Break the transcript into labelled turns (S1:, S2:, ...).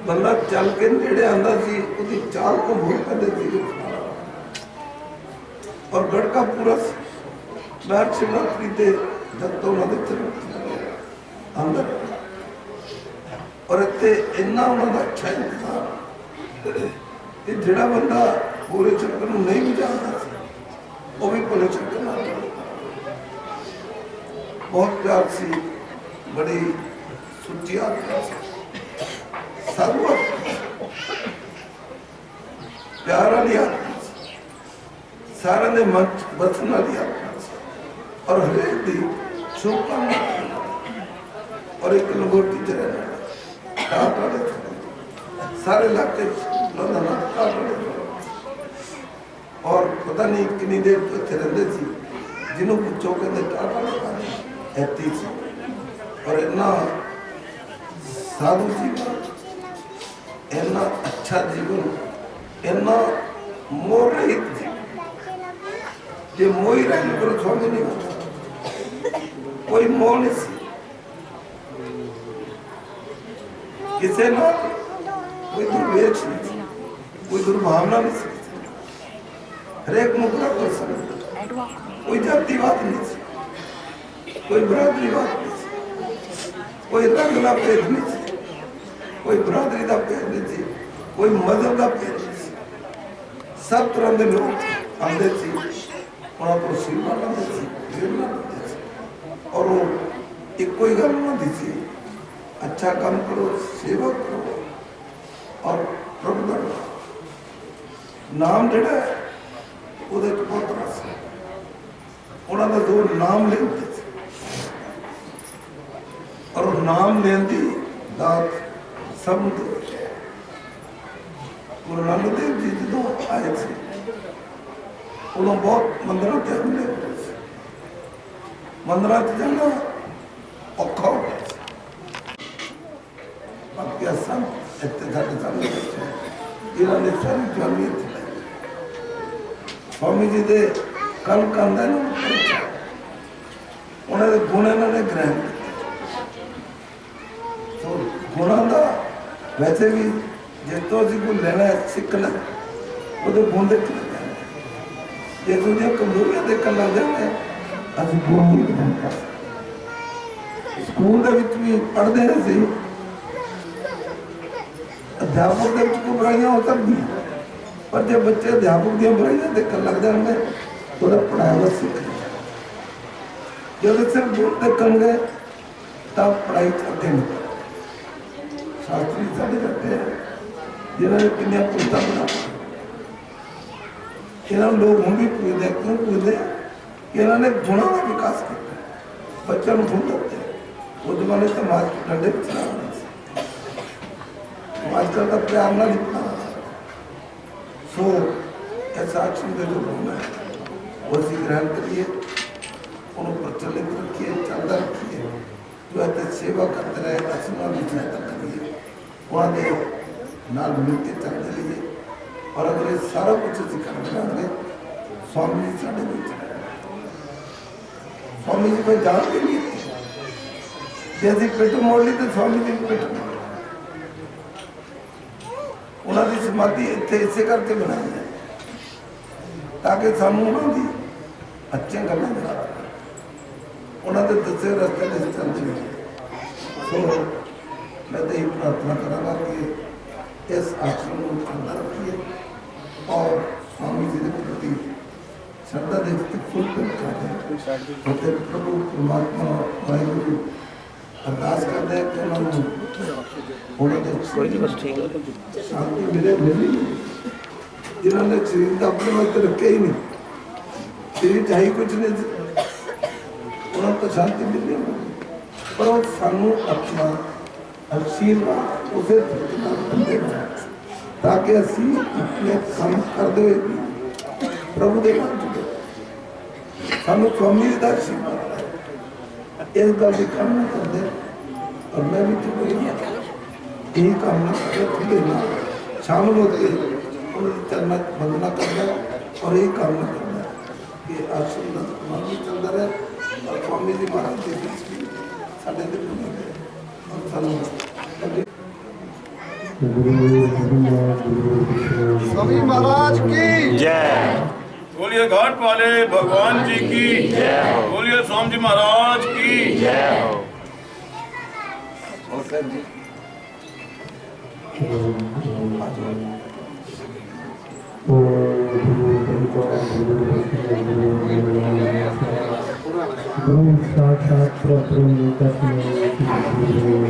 S1: बंदा चल के नेड़े आंदा सी, उसकी चाल को भूल करते थे। और गढ़ का पूरा बैठ शिवरात्रि के जब तो उन्होंने अंदर और इतने इन्ना उन्होंने अच्छा इंतजाम कि जिहड़ा बंदा पूरे चक्कर में नहीं भी जानता वो भी पूरे चक्कर में बहुत प्यार सी, बड़ी सुची आत्मा सी, सर्व प्यार वाली आत्मा सी, सारे ने मन बसन वाली आत्मा सी और हरेक की शुभकामना और एक लंगोटी च रहना टाट वाले सारे इलाके और पता नहीं कितनी देर तो इतने रहते थे, जिन्हों पूछो कहते टाट वाले ऐती सी और इतना साधु जीवन, इतना अच्छा जीवन, इतना मोह रहित जीवन। ये मोह ही रही पर स्वामी नहीं होता, कोई मोह नहीं सी किसी ना, कोई दुर्वेश नहीं थी, कोई दुर्भावना नहीं थी, हरेक मुद्रा कर सकते, कोई जातिवाद नहीं थी, कोई बरादरीवाद नहीं थी, कोई रंग का भेद नहीं थी, कोई बरादरी का भेद नहीं थी, कोई मजहब का भेद नहीं थी। सब तरह के लोग आते थे, उन्होंने को सेवा करते थे, प्रेरणा करते थे और वो एक कोई गल ना दी थी, अच्छा काम करो, सेवा करो और प्रभु का नाम जोड़ा है वो बहुत रस है। उन्होंने दो नाम लेते थे और नाम लेने की दात सब गुरु नानक देव जी जो आए थे उन्होंने बहुत मंदिरों के हमले हुए थे, मंदिरों से जाना औखा हो गया। इन्होंने सारी जमीयत स्वामी जी के कल कहते उन्होंने गुण इन्होंने ग्रहण तो गुणों का वैसे भी जो तो अभी कोई लेना सीखना वो तो गुण देख जे तुझे कमजोरियां देखने लग जाए अभी गुण नहीं ग्रहण कर सकते। स्कूल भी पढ़ते थे, अध्यापक के बुराइयां हो सकती हैं पर जब बच्चे अध्यापक दी बुराइयां देखने लग जाएंगे तो पढ़ाई वो सीख जब सिर्फ गुण देखने तब पढ़ाई अगे नहीं। शास्त्री साढ़े बैठे हैं जिन्होंने किनिया पुस्ता बना इन्होंने लोग हम भी पूछते क्यों पूछते इन्होंने गुणों का विकास किया, बच्चों को गुण देते वो जमाने समाज के डंडे चला आजकल का प्यार ना लिखना सो ऐसा अक्षर जो होना है वो सी ग्रहण करिए, उन्होंने प्रचलित रखिए, चलता रखिए, जो ऐसे सेवा करते रहे असना भी सहायता करिए, वहाँ नाल मिलकर चलते रहिए और अगर ये सारा कुछ अभी कर जाएंगे स्वामी जी साढ़े बीच स्वामी जी को जान के लिए जैसे पेट मोड़ ली तो स्वामी जी को पेट मोड़ उन्होंने समाधि इतने इसे करके बनाई है ताकि सानू उन्होंने अच्छे गल् उन्होंने दसे रस्ते में चलते हैं। तो मैं तो यही प्रार्थना कराँगा कि इस आश्रम को चलता रखिए और स्वामी जी के प्रति श्रद्धा देखते फुल कर प्रभु परमात्मा वाहिगुरु अरदास करते हैं कि उन्होंने शांति मिले मिली जिन्होंने शरीर का अपने वक्त रखे ही नहीं, शरीर चाहिए कुछ नहीं, उन्होंने तो शांति मिली पर वो सानू अपना आशीर्वाद उसे ताकि असी अपने काम करते हुए प्रभु के नाम जुड़े सानू स्वामी जी का आशीर्वाद इस गल की कामना करते और मैं भी तो यही कामना करते शामिल होकर उन्हें चलना वंदना करना और यही कामना करना कि आशीर्वाद भी चलता रहे और स्वामी जी महाराज के बीच भी साढ़े और सानू
S2: स्वामी महाराज की
S3: जय।
S4: बोलिए घाट वाले भगवान जी की
S3: जय हो।
S4: बोलिए स्वामी जी महाराज की
S3: जय हो।
S1: और सर जी
S5: गुरु साक्षात परब्रह्म तस्मै श्री गुरु